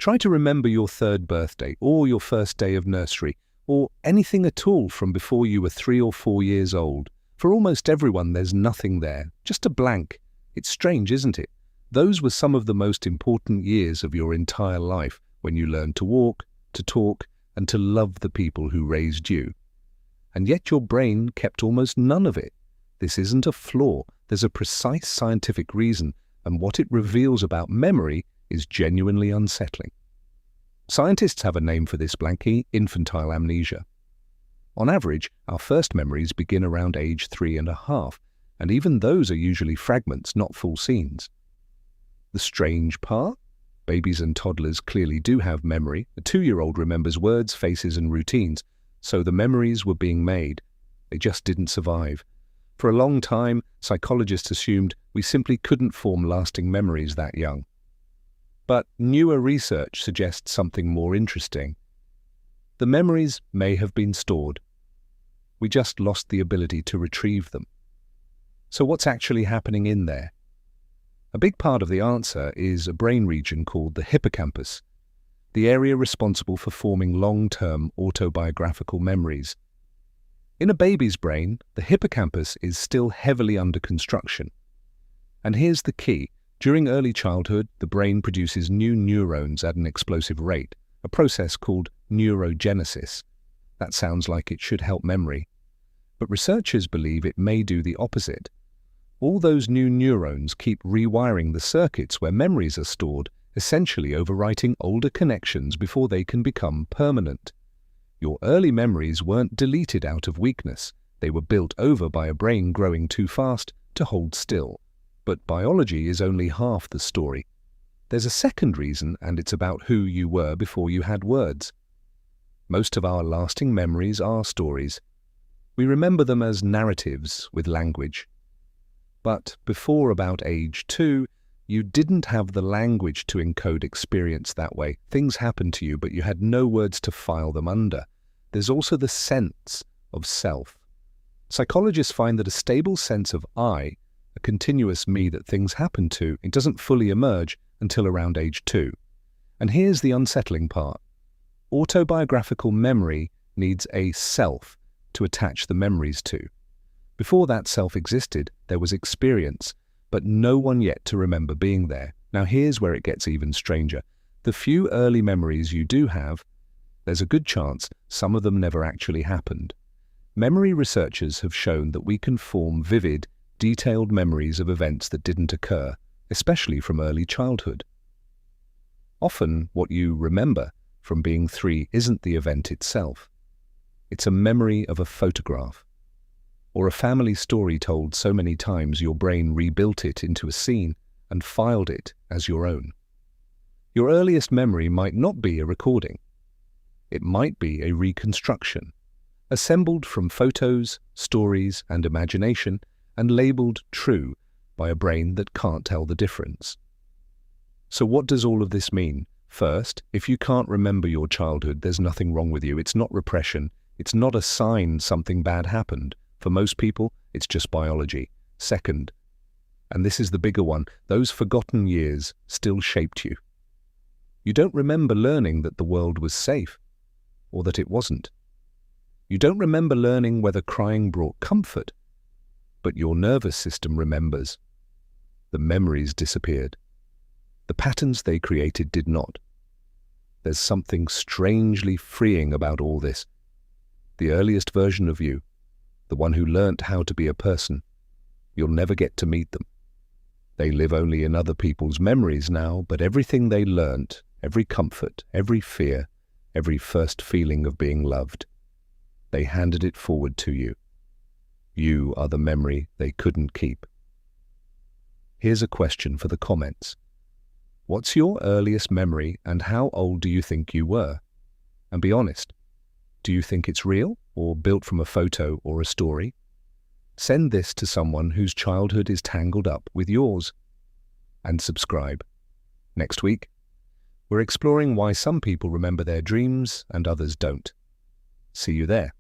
Try to remember your third birthday or your first day of nursery or anything at all from before you were 3 or 4 years old. For almost everyone, there's nothing there, just a blank. It's strange, isn't it? Those were some of the most important years of your entire life when you learned to walk, to talk, and to love the people who raised you. And yet your brain kept almost none of it. This isn't a flaw. There's a precise scientific reason, and what it reveals about memory is genuinely unsettling. Scientists have a name for this blankie: infantile amnesia. On average, our first memories begin around age 3.5, and even those are usually fragments, not full scenes. The strange part? Babies and toddlers clearly do have memory. A 2-year-old remembers words, faces, and routines, so the memories were being made. They just didn't survive. For a long time, psychologists assumed we simply couldn't form lasting memories that young. But newer research suggests something more interesting. The memories may have been stored. We just lost the ability to retrieve them. So what's actually happening in there? A big part of the answer is a brain region called the hippocampus, the area responsible for forming long-term autobiographical memories. In a baby's brain, the hippocampus is still heavily under construction. And here's the key. During early childhood, the brain produces new neurons at an explosive rate, a process called neurogenesis. That sounds like it should help memory. But researchers believe it may do the opposite. All those new neurons keep rewiring the circuits where memories are stored, essentially overwriting older connections before they can become permanent. Your early memories weren't deleted out of weakness. They were built over by a brain growing too fast to hold still. But biology is only half the story. There's a second reason, and it's about who you were before you had words. Most of our lasting memories are stories. We remember them as narratives with language. But before about age 2, you didn't have the language to encode experience that way. Things happened to you, but you had no words to file them under. There's also the sense of self. Psychologists find that a stable sense of I, a continuous me that things happen to, it doesn't fully emerge until around age 2. And here's the unsettling part. Autobiographical memory needs a self to attach the memories to. Before that self existed, there was experience, but no one yet to remember being there. Now here's where it gets even stranger. The few early memories you do have, there's a good chance some of them never actually happened. Memory researchers have shown that we can form vivid, detailed memories of events that didn't occur, especially from early childhood. Often, what you remember from being 3 isn't the event itself. It's a memory of a photograph, or a family story told so many times your brain rebuilt it into a scene and filed it as your own. Your earliest memory might not be a recording. It might be a reconstruction, assembled from photos, stories, and imagination, and labeled true by a brain that can't tell the difference. So what does all of this mean? First, if you can't remember your childhood, there's nothing wrong with you. It's not repression. It's not a sign something bad happened. For most people, it's just biology. Second, and this is the bigger one, those forgotten years still shaped you. You don't remember learning that the world was safe, or that it wasn't. You don't remember learning whether crying brought comfort, but your nervous system remembers. The memories disappeared. The patterns they created did not. There's something strangely freeing about all this. The earliest version of you, the one who learnt how to be a person, you'll never get to meet them. They live only in other people's memories now, but everything they learnt, every comfort, every fear, every first feeling of being loved, they handed it forward to you. You are the memory they couldn't keep. Here's a question for the comments. What's your earliest memory and how old do you think you were? And be honest. Do you think it's real or built from a photo or a story? Send this to someone whose childhood is tangled up with yours. And subscribe. Next week, we're exploring why some people remember their dreams and others don't. See you there.